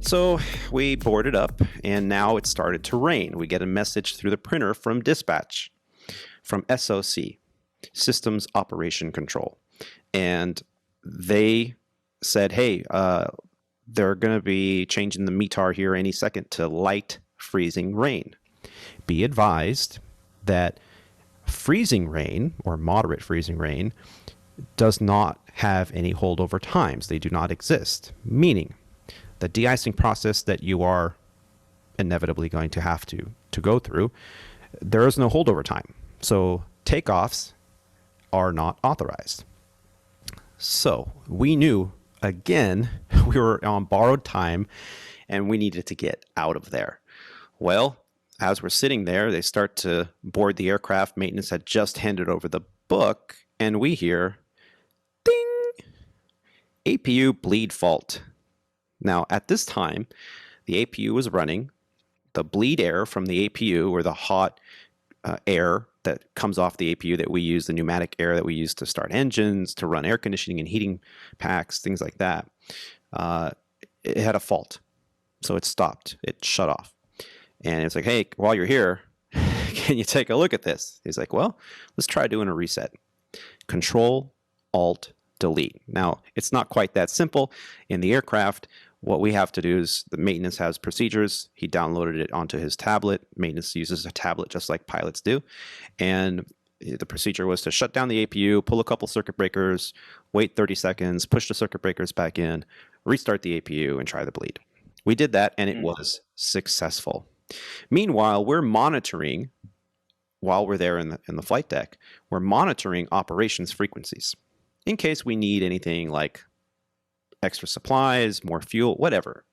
So we boarded up, and now it started to rain. We get a message through the printer from dispatch, from SOC, Systems Operation Control. And they said, hey, they're going to be changing the METAR here any second to light freezing rain. Be advised that freezing rain, or moderate freezing rain, does not have any holdover times. They do not exist, meaning the de-icing process that you are inevitably going to have to go through, there is no holdover time. So takeoffs are not authorized. So we knew, again, we were on borrowed time and we needed to get out of there. Well, as we're sitting there, they start to board the aircraft. Maintenance had just handed over the book, and we hear, ding, APU bleed fault. Now, at this time, the APU was running. The bleed air from the APU, or the hot air that comes off the APU that we use, the pneumatic air that we use to start engines, to run air conditioning and heating packs, things like that, it had a fault. So it stopped. It shut off. And it's like, hey, while you're here, can you take a look at this? He's like, well, let's try doing a reset. Control, Alt, Delete. Now, it's not quite that simple. In the aircraft, what we have to do is the maintenance has procedures. He downloaded it onto his tablet. Maintenance uses a tablet just like pilots do. And the procedure was to shut down the APU, pull a couple circuit breakers, wait 30 seconds, push the circuit breakers back in, restart the APU, and try the bleed. We did that, and it was successful. Meanwhile, we're monitoring, while we're there in the flight deck, we're monitoring operations frequencies in case we need anything like extra supplies, more fuel, whatever.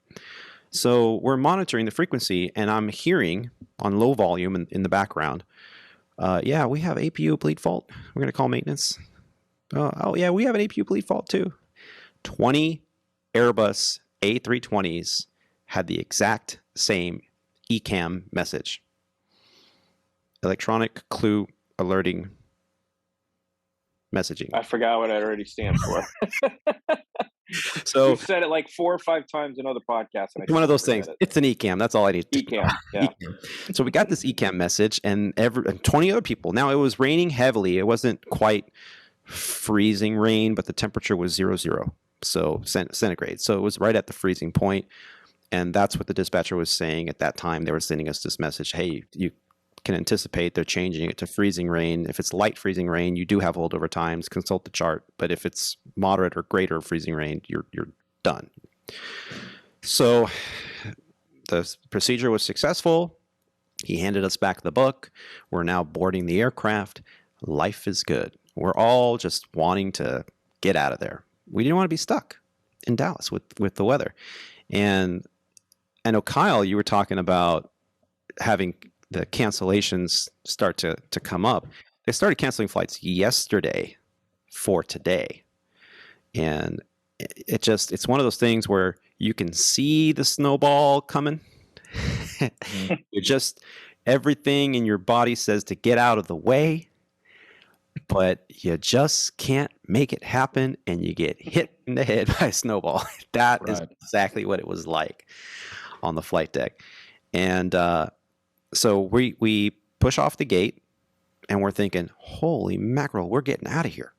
So we're monitoring the frequency, and I'm hearing on low volume in the background, yeah, we have APU bleed fault. We're going to call maintenance. Oh, yeah, we have an APU bleed fault too. 20 Airbus A320s had the exact same ECAM message. Electronic Clue Alerting Messaging. I forgot what it already stands for. So we've said it like 4 or 5 times in other podcasts. And one of those things. It's an ECAM. That's all I need. ECAM. Yeah. So we got this ECAM message, and 20 other people. Now it was raining heavily. It wasn't quite freezing rain, but the temperature was 00, so centigrade. So it was right at the freezing point, and that's what the dispatcher was saying at that time. They were sending us this message: hey, you can anticipate they're changing it to freezing rain. If it's light freezing rain, you do have holdover times. Consult the chart. But if it's moderate or greater freezing rain, you're done. So the procedure was successful. He handed us back the book. We're now boarding the aircraft. Life is good. We're all just wanting to get out of there. We didn't want to be stuck in Dallas with the weather. And I know, Kyle, you were talking about having the cancellations start to come up. They started canceling flights yesterday for today. And it's one of those things where you can see the snowball coming. You're just, everything in your body says to get out of the way, but you just can't make it happen, and you get hit in the head by a snowball. That is exactly what it was like on the flight deck. And so we push off the gate, and we're thinking, holy mackerel, we're getting out of here.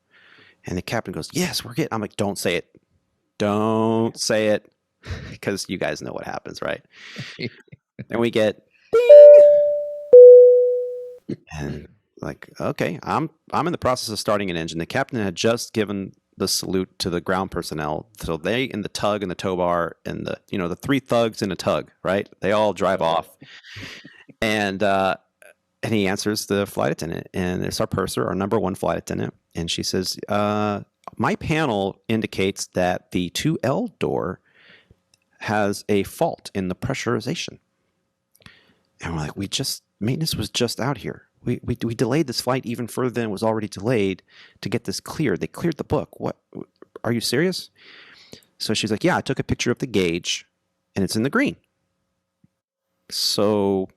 And the captain goes, yes, we're getting. I'm like, don't say it. Don't say it, because you guys know what happens, right? And we get ding. And like, okay, I'm in the process of starting an engine. The captain had just given the salute to the ground personnel. So they, in the tug and the tow bar, and the 3 thugs in a tug, right? They all drive off. And he answers the flight attendant, and it's our purser, our number 1 flight attendant. And she says, my panel indicates that the 2L door has a fault in the pressurization. And we're like, maintenance was just out here. We delayed this flight even further than it was already delayed to get this cleared. They cleared the book. What? Are you serious? So she's like, yeah, I took a picture of the gauge, and it's in the green. So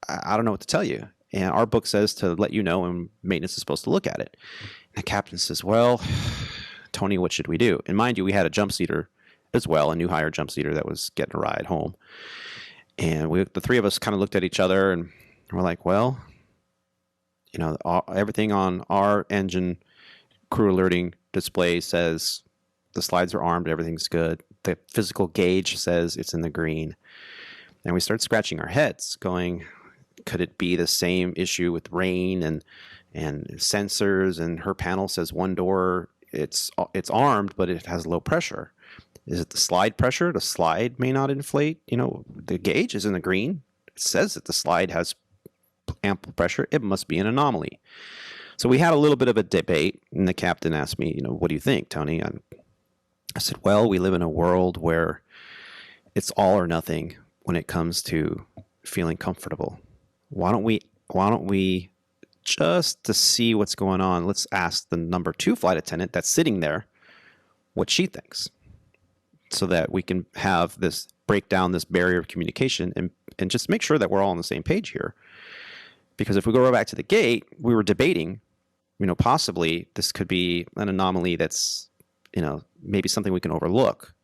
I don't know what to tell you. And our book says to let you know, and maintenance is supposed to look at it. And the captain says, well, Tony, what should we do? And mind you, we had a jump seater as well, a new hire jump seater that was getting a ride home. And the three of us kind of looked at each other and we're like, well, everything on our engine crew alerting display says the slides are armed, everything's good. The physical gauge says it's in the green. And we start scratching our heads going, could it be the same issue with rain and sensors? And her panel says one door, it's armed, but it has low pressure. Is it the slide pressure? The slide may not inflate. The gauge is in the green. It says that the slide has ample pressure. It must be an anomaly. So we had a little bit of a debate, and the captain asked me, what do you think, Tony? I said, well, we live in a world where it's all or nothing when it comes to feeling comfortable. Why don't we just to see what's going on, let's ask the number 2 flight attendant that's sitting there what she thinks, so that we can break down this barrier of communication and just make sure that we're all on the same page here. Because if we go right back to the gate, we were debating, possibly this could be an anomaly that's, maybe something we can overlook.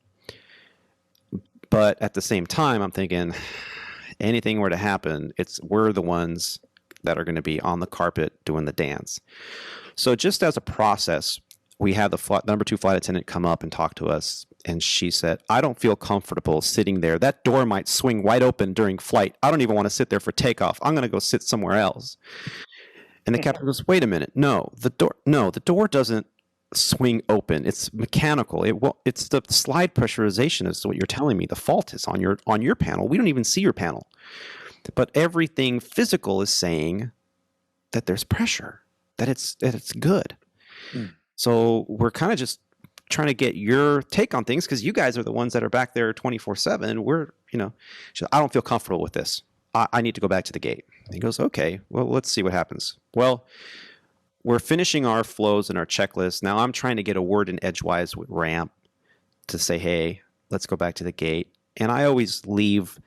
But at the same time, I'm thinking anything were to happen, we're the ones that are going to be on the carpet doing the dance. So just as a process, we had the number 2 flight attendant come up and talk to us. And she said, I don't feel comfortable sitting there. That door might swing wide open during flight. I don't even want to sit there for takeoff. I'm going to go sit somewhere else. And the captain goes, wait a minute. No, the door doesn't swing open. It's mechanical. It's the slide pressurization is what you're telling me. The fault is on your panel. We don't even see your panel. But everything physical is saying that there's pressure, that it's good. So we're kind of just trying to get your take on things, because you guys are the ones that are back there 24/7. We're, I don't feel comfortable with this. I need to go back to the gate. He goes, okay, well, let's see what happens. Well, we're finishing our flows and our checklist. Now I'm trying to get a word in edgewise with ramp to say, hey, let's go back to the gate. And I always leave,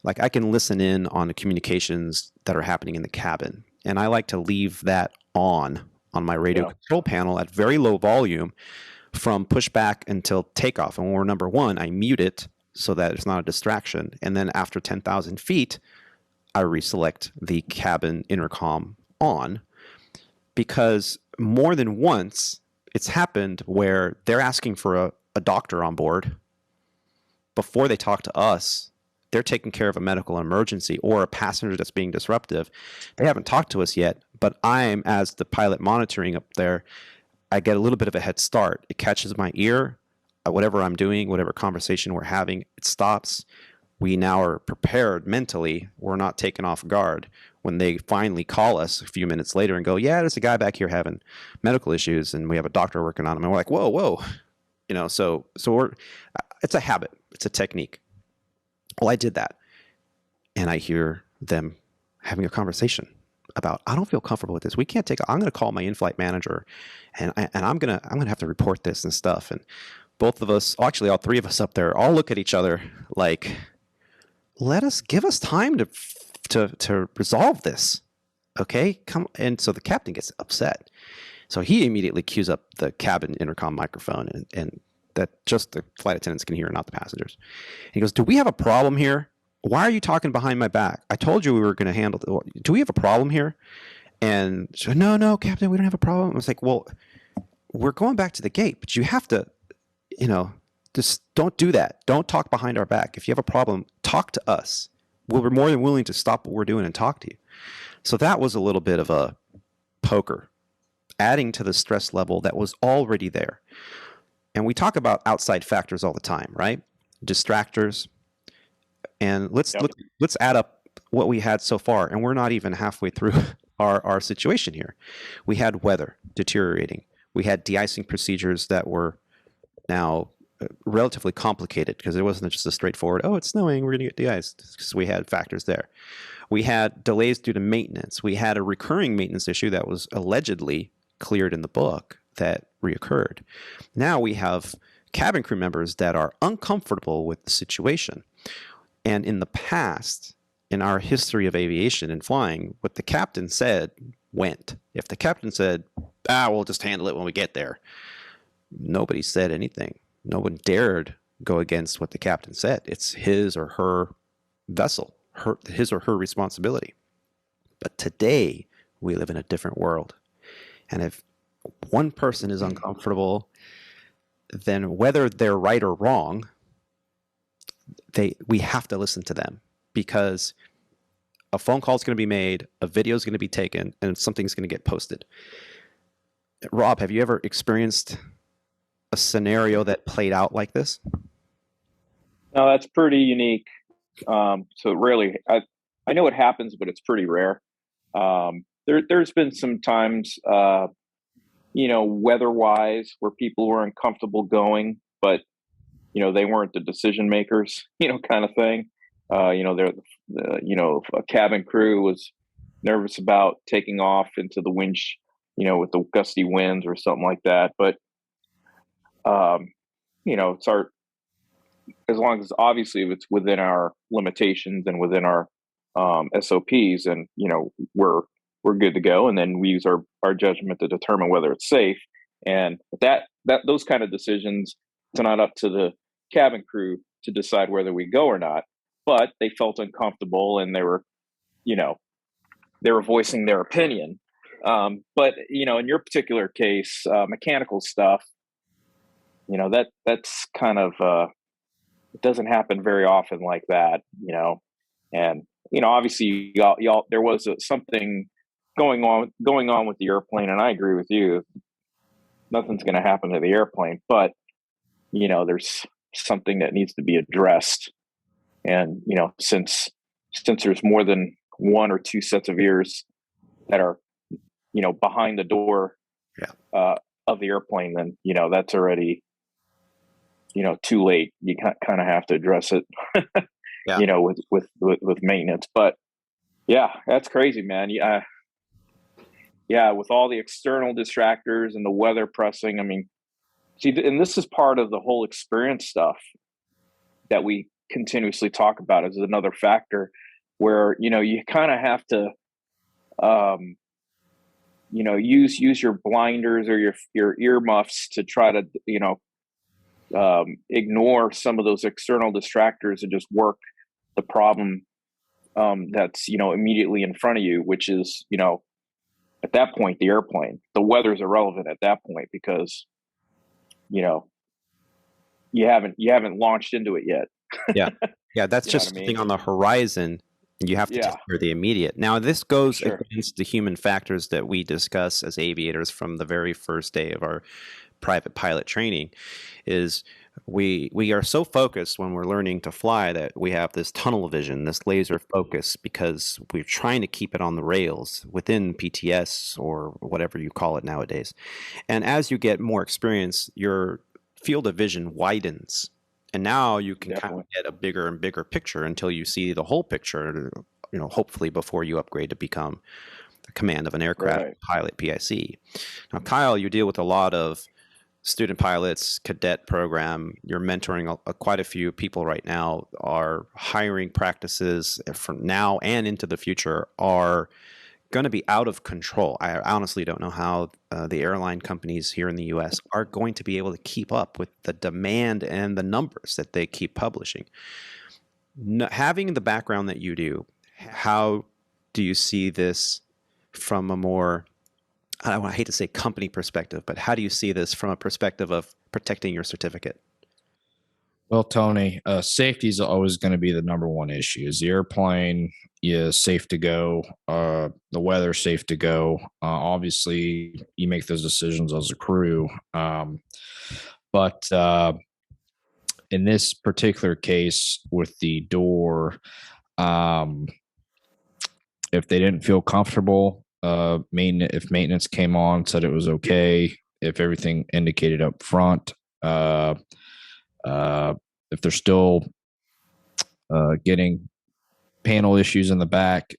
I can listen in on the communications that are happening in the cabin. And I like to leave that on my radio control panel at very low volume from pushback until takeoff. And when we're number 1, I mute it so that it's not a distraction. And then after 10,000 feet, I reselect the cabin intercom on, because more than once it's happened where they're asking for a doctor on board. Before they talk to us, they're taking care of a medical emergency or a passenger that's being disruptive. They haven't talked to us yet, but I'm, as the pilot monitoring up there, I get a little bit of a head start. It catches my ear. Whatever I'm doing, whatever conversation we're having, it stops. We now are prepared mentally. We're not taken off guard when they finally call us a few minutes later and go, yeah, there's a guy back here having medical issues and we have a doctor working on him. And we're like, whoa. So it's a habit. It's a technique. Well, I did that. And I hear them having a conversation about, I don't feel comfortable with this. We can't I'm going to call my in-flight manager and I'm going to have to report this and stuff. And both of us, actually all 3 of us up there, all look at each other like, give us time to resolve this. Okay, come. And so the captain gets upset. So he immediately cues up the cabin intercom microphone and that just the flight attendants can hear, not the passengers. And he goes, do we have a problem here? Why are you talking behind my back? I told you we were going to handle it. Do we have a problem here? And she said, no, Captain, we don't have a problem. I was like, well, we're going back to the gate, but you have to, just don't do that. Don't talk behind our back. If you have a problem, talk to us. We're more than willing to stop what we're doing and talk to you. So that was a little bit of a poker, adding to the stress level that was already there. And we talk about outside factors all the time, right? Distractors. And let's add up what we had so far. And we're not even halfway through our situation here. We had weather deteriorating. We had de-icing procedures that were now relatively complicated, because it wasn't just a straightforward, it's snowing, we're going to get de-iced, because we had factors there. We had delays due to maintenance. We had a recurring maintenance issue that was allegedly cleared in the book that reoccurred. Now we have cabin crew members that are uncomfortable with the situation. And in the past, in our history of aviation and flying, what the captain said went. If the captain said, we'll just handle it when we get there, nobody said anything. No one dared go against what the captain said. It's his or her vessel, his or her responsibility. But today, we live in a different world. And if one person is uncomfortable, then whether they're right or wrong, we have to listen to them, because a phone call is going to be made, a video is going to be taken, and something's going to get posted. Rob, have you ever experienced a scenario that played out like this? No, that's pretty unique. So really, I know it happens, but it's pretty rare. There's been some times, weather-wise, where people were uncomfortable going, but they weren't the decision makers, kind of thing. A cabin crew was nervous about taking off into the wind, with the gusty winds or something like that. But, it's as long as obviously if it's within our limitations and within our SOPs, and, we're good to go. And then we use our judgment to determine whether it's safe. And that those kind of decisions, it's not up to the cabin crew to decide whether we go or not. But they felt uncomfortable, and they were voicing their opinion. But in your particular case, mechanical stuff, that's kind of it doesn't happen very often like that, and obviously y'all there was something going on with the airplane, and I agree with you. Nothing's going to happen to the airplane, but there's something that needs to be addressed. And since there's more than one or two sets of ears that are behind the door of the airplane, then that's already too late. You kind of have to address it with maintenance. But yeah, that's crazy, man. Yeah, with all the external distractors and the weather pressing, I mean, see, and this is part of the whole experience stuff that we continuously talk about, as another factor where you kind of have to use your blinders or your earmuffs to try to ignore some of those external distractors and just work the problem that's immediately in front of you, which is at that point the airplane. The weather's irrelevant at that point, because you haven't launched into it yet. Yeah, that's just something on the horizon. You have to take care of the immediate. Now, this goes against the human factors that we discuss as aviators from the very first day of our private pilot training. Is we are so focused when we're learning to fly that we have this tunnel vision, this laser focus, because we're trying to keep it on the rails within PTS or whatever you call it nowadays. And as you get more experience, your field of vision widens. And now you can kind of get a bigger and bigger picture until you see the whole picture, hopefully before you upgrade to become the command of an aircraft pilot, PIC. Now, Kyle, you deal with a lot of student pilots, cadet program. You're mentoring quite a few people right now. Our hiring practices from now and into the future are going to be out of control. I honestly don't know how the airline companies here in the U.S. are going to be able to keep up with the demand and the numbers that they keep publishing. Having the background that you do, how do you see this from a more, I hate to say company perspective, but how do you see this from a perspective of protecting your certificate? Well, Tony, safety is always going to be the number one issue. Is the airplane is safe to go? The weather safe to go? Obviously, you make those decisions as a crew. But in this particular case with the door, if they didn't feel comfortable, if maintenance came on, said it was okay, if everything indicated up front, if they're still getting panel issues in the back,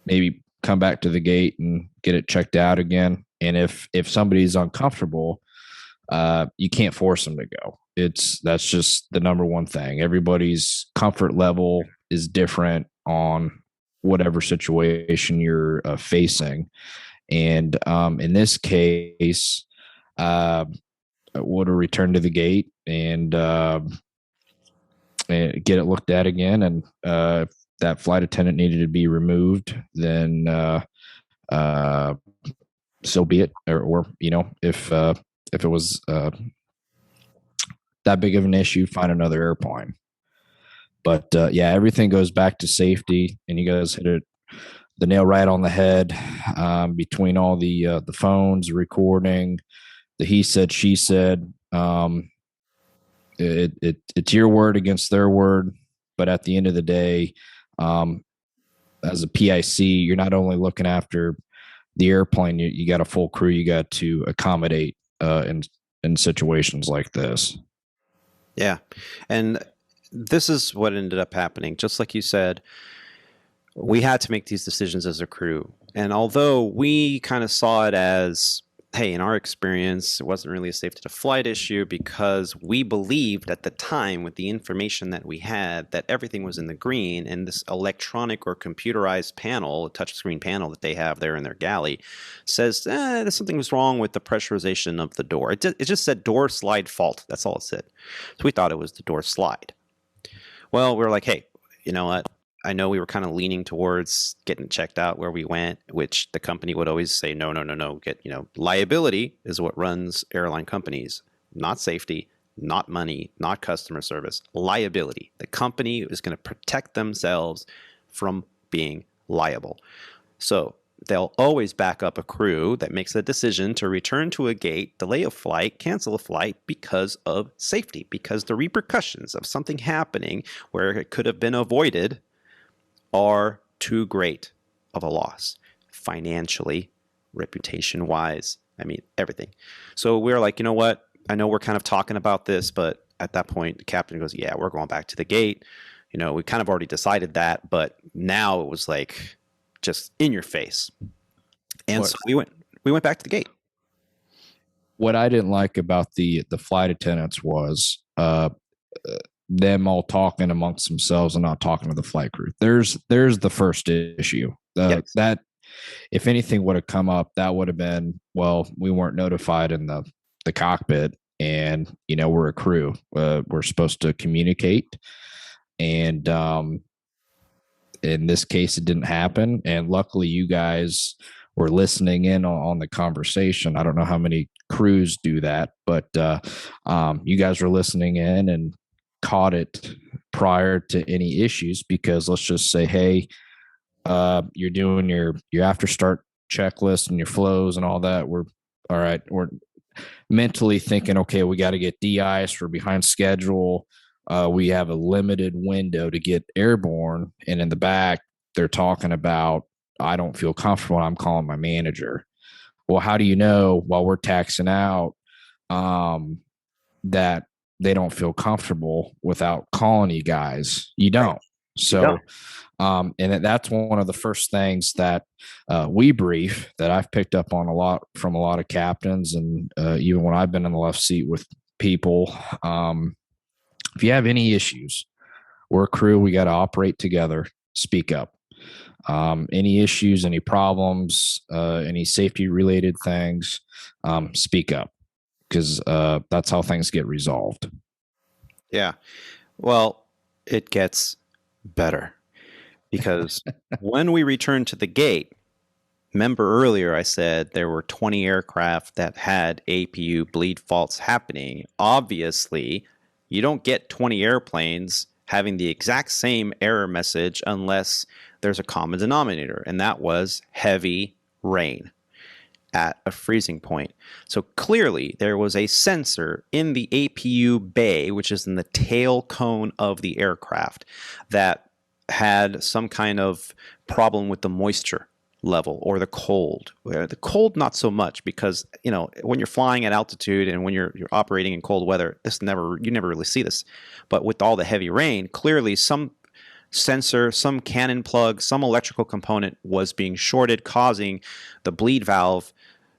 maybe come back to the gate and get it checked out again. And if somebody's uncomfortable, you can't force them to go. That's just the number one thing. Everybody's comfort level is different on whatever situation you're facing. And in this case, would a return to the gate and get it looked at again. And if that flight attendant needed to be removed, then so be it. Or if it was that big of an issue, find another airplane. But yeah, everything goes back to safety, and you guys hit the nail right on the head. Between all the phones, recording, the he said, she said. It's your word against their word, but at the end of the day, as a PIC, you're not only looking after the airplane, you got a full crew you got to accommodate in situations like this. Yeah, and this is what ended up happening. Just like you said, we had to make these decisions as a crew, and although we kind of saw it as, hey, in our experience, it wasn't really a safety to flight issue because we believed at the time with the information that we had that everything was in the green, and this electronic or computerized panel, a touchscreen panel that they have there in their galley, says there's something was wrong with the pressurization of the door. It just said door slide fault. That's all it said. So we thought it was the door slide. Well, we were like, hey, you know what? I know we were kind of leaning towards getting checked out where we went, which the company would always say, no. Liability is what runs airline companies, not safety, not money, not customer service. Liability. The company is going to protect themselves from being liable. So they'll always back up a crew that makes a decision to return to a gate, delay a flight, cancel a flight because of safety, because the repercussions of something happening where it could have been avoided are too great of a loss, financially, reputation-wise. I mean, everything. So we're like, you know what? I know we're kind of talking about this, but at that point, the captain goes, yeah, we're going back to the gate. We kind of already decided that, but now it was like just in your face. And so we went back to the gate. What I didn't like about the flight attendants was them all talking amongst themselves and not talking to the flight crew. There's the first issue. Yes. That if anything would have come up, that would have been, well, we weren't notified in the cockpit, and we're a crew. We're supposed to communicate, and in this case, it didn't happen. And luckily, you guys were listening in on the conversation. I don't know how many crews do that, but you guys were listening in and caught it prior to any issues, because let's just say, hey, you're doing your after start checklist and your flows and all that. We're all right. We're mentally thinking, okay, we got to get de-iced. We're behind schedule. We have a limited window to get airborne. And in the back, they're talking about, I don't feel comfortable. I'm calling my manager. Well, how do you know while we're taxing out that they don't feel comfortable without calling you guys? You don't. Right. So, and that's one of the first things that we brief, that I've picked up on a lot from a lot of captains. And even when I've been in the left seat with people, if you have any issues, we're a crew, we got to operate together, speak up. Any issues, any problems, any safety related things, speak up, because that's how things get resolved. Yeah. Well, it gets better, because when we returned to the gate, remember earlier I said there were 20 aircraft that had APU bleed faults happening. Obviously, you don't get 20 airplanes having the exact same error message unless there's a common denominator, and that was heavy rain at a freezing point. So clearly there was a sensor in the APU bay, which is in the tail cone of the aircraft, that had some kind of problem with the moisture level or the cold. The cold, not so much, because when you're flying at altitude and when you're operating in cold weather, you never really see this. But with all the heavy rain, clearly some sensor, some cannon plug, some electrical component was being shorted, causing the bleed valve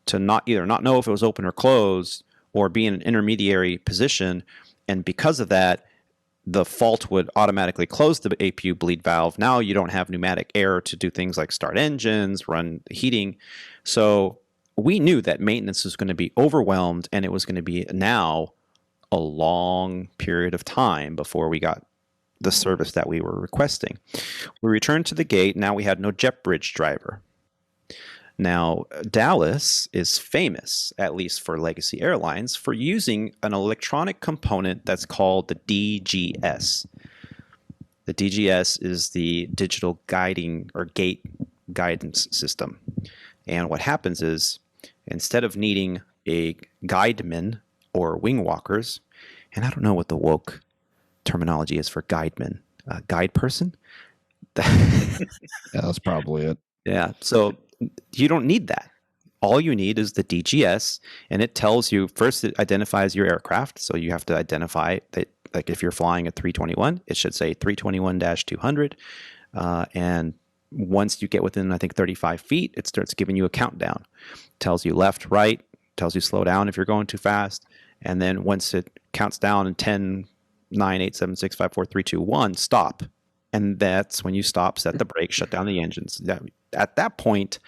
to not know if it was open or closed, or be in an intermediary position. And because of that, the fault would automatically close the APU bleed valve. Now you don't have pneumatic air to do things like start engines, run heating. So we knew that maintenance was going to be overwhelmed, and it was going to be now a long period of time before we got the service that we were requesting. We returned to the gate. Now we had no jet bridge driver. Now, Dallas is famous, at least for Legacy Airlines, for using an electronic component that's called the DGS. The DGS is the digital guiding or gate guidance system. And what happens is, instead of needing a guideman or wing walkers, and I don't know what the woke terminology is for guideman, guide person? Yeah, that's probably it. Yeah, so you don't need that. All you need is the DGS, and it tells you, first it identifies your aircraft, so you have to identify that, like if you're flying a 321, it should say 321-200, and once you get within, I think, 35 feet, it starts giving you a countdown. Tells you left, right, tells you slow down if you're going too fast, and then once it counts down in 10, 9, 8, 7, 6, 5, 4, 3, 2, 1, stop. And that's when you stop, set the brake, shut down the engines. At that point,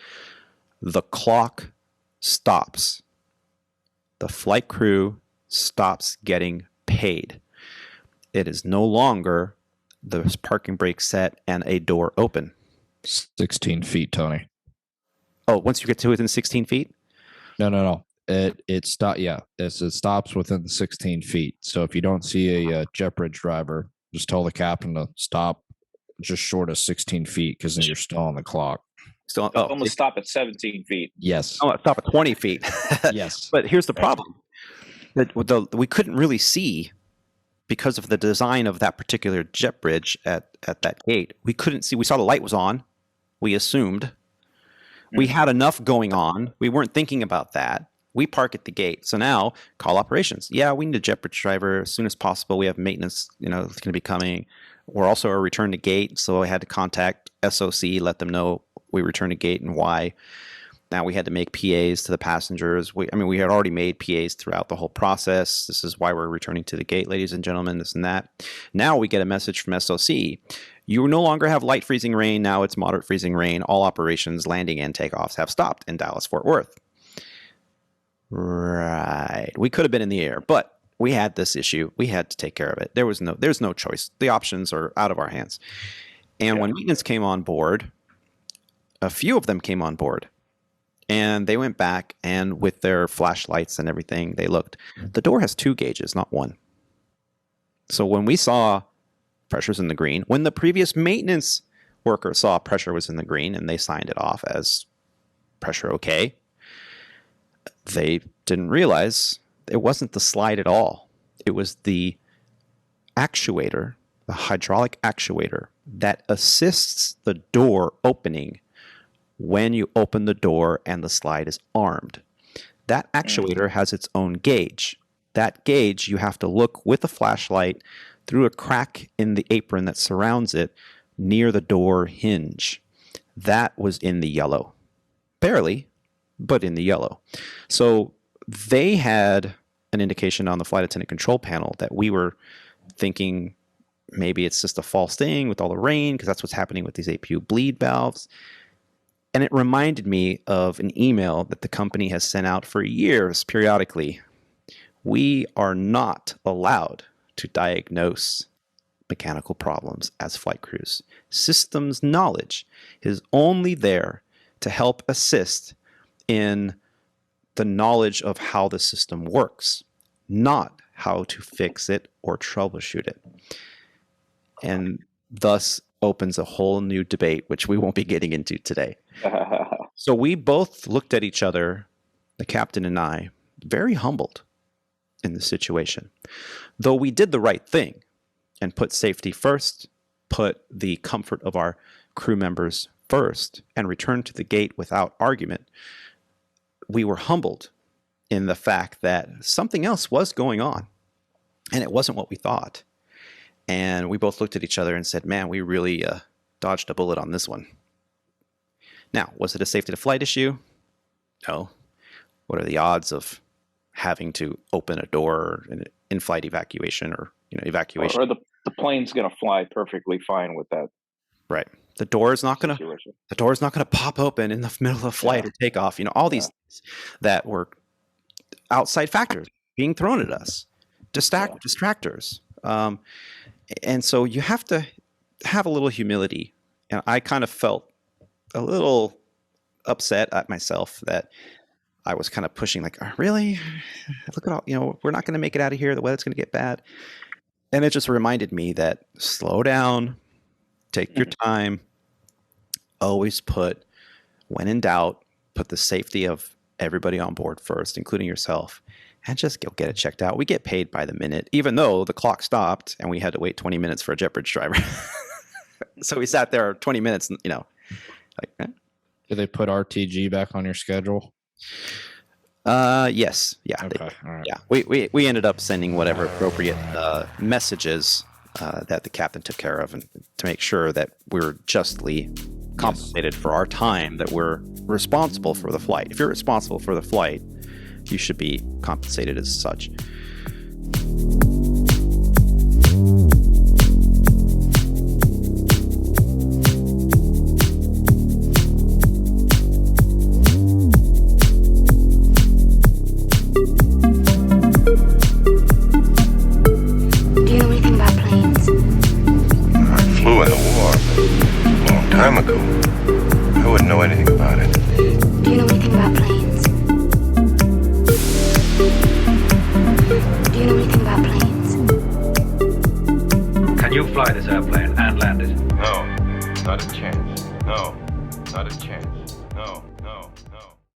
the clock stops. The flight crew stops getting paid. It is no longer the parking brake set and a door open. 16 feet, Tony. Oh, once you get to within 16 feet? No. It stops within the 16 feet. So if you don't see a jet bridge driver, just tell the captain to stop just short of 16 feet, because then you're still on the clock. So almost stop at 17 feet. Yes. Oh, stop at 20 feet. Yes. But here's the problem. We couldn't really see, because of the design of that particular jet bridge at that gate. We couldn't see. We saw the light was on. We assumed. We had enough going on. We weren't thinking about that. We park at the gate. So now, call operations. Yeah, we need a jet bridge driver as soon as possible. We have maintenance, it's going to be coming. We're also a return to gate, so I had to contact SOC, let them know we returned to gate and why. Now we had to make PAs to the passengers. We had already made PAs throughout the whole process. This is why we're returning to the gate, ladies and gentlemen, this and that. Now we get a message from SOC. You no longer have light freezing rain. Now it's moderate freezing rain. All operations, landing and takeoffs have stopped in Dallas-Fort Worth. Right. We could have been in the air, but we had this issue. We had to take care of it. There's no choice. The options are out of our hands. And when maintenance came on board, a few of them came on board. And they went back, and with their flashlights and everything, they looked. The door has 2 gauges, not 1. So when we saw pressure's in the green, when the previous maintenance worker saw pressure was in the green and they signed it off as pressure okay, they didn't realize it wasn't the slide at all. It was the actuator, the hydraulic actuator, that assists the door opening when you open the door and the slide is armed. That actuator has its own gauge. That gauge, you have to look with a flashlight through a crack in the apron that surrounds it near the door hinge. That was in the yellow. Barely, but in the yellow. So they had an indication on the flight attendant control panel that we were thinking maybe it's just a false thing with all the rain, because that's what's happening with these APU bleed valves. And it reminded me of an email that the company has sent out for years periodically. We are not allowed to diagnose mechanical problems as flight crews. Systems knowledge is only there to help assist in the knowledge of how the system works, not how to fix it or troubleshoot it. And thus opens a whole new debate, which we won't be getting into today. So we both looked at each other, the captain and I, very humbled in the situation. Though we did the right thing and put safety first, put the comfort of our crew members first, and returned to the gate without argument, we were humbled in the fact that something else was going on, and it wasn't what we thought. And we both looked at each other and said, man, we really dodged a bullet on this one. Now, was it a safety to flight issue? No. What are the odds of having to open a door in in-flight evacuation or evacuation? Or the plane's going to fly perfectly fine with that. Right. The door is not going to pop open in the middle of flight or takeoff. All these things that were outside factors being thrown at us. distractors. And so you have to have a little humility. And I kind of felt a little upset at myself that I was kind of pushing, like, oh, really? Look at all, we're not going to make it out of here. The weather's going to get bad. And it just reminded me that slow down, take your time, always when in doubt, put the safety of everybody on board first, including yourself, and just go get it checked out. We get paid by the minute, even though the clock stopped and we had to wait 20 minutes for a jet bridge driver. So we sat there 20 minutes, like, eh. Did they put RTG back on your schedule? Yes. Yeah. Okay. All right. Yeah. We ended up sending whatever appropriate messages that the captain took care of, and to make sure that we're justly compensated for our time, that we're responsible for the flight. If you're responsible for the flight, you should be compensated as such. Time ago. I wouldn't know anything about it. Do you know anything about planes? Do you know anything about planes? Can you fly this airplane and land it? No, not a chance. No, not a chance. No, no, no.